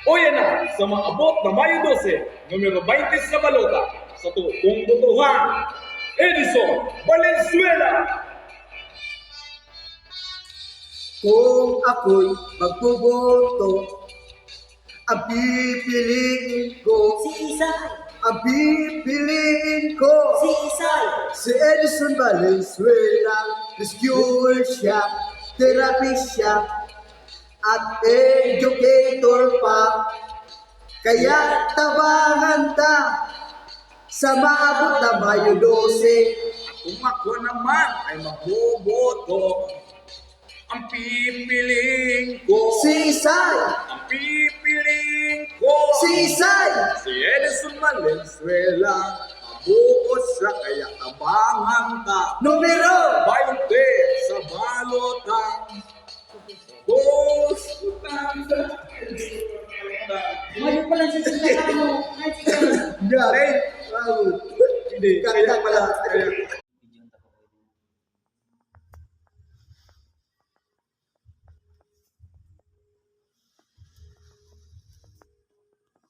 O yan na, sa maabot na Mayo 12, numero 20 sa balota, sa tuong botohan, Edison Valenzuela. Kung ako'y magboboto, ang pipiliin ko, Si Isay. ang pipiliin ko, Si Isay. si Edison Valenzuela, rescuer siya, therapist siya, at educator pa. Kaya tabangan ta sa maabot na Mayo 12. Kung ako naman ay magboboto, ang pipiliin ko, Si Isay, ang pipiliin ko, si Isay, si Edison Valenzuela. Mabuot siya kaya tabangan ka. numero 20 sa balotang. Boss, Mayo pa lang sa sinakamo. Gary. hindi, kaya pala, kaya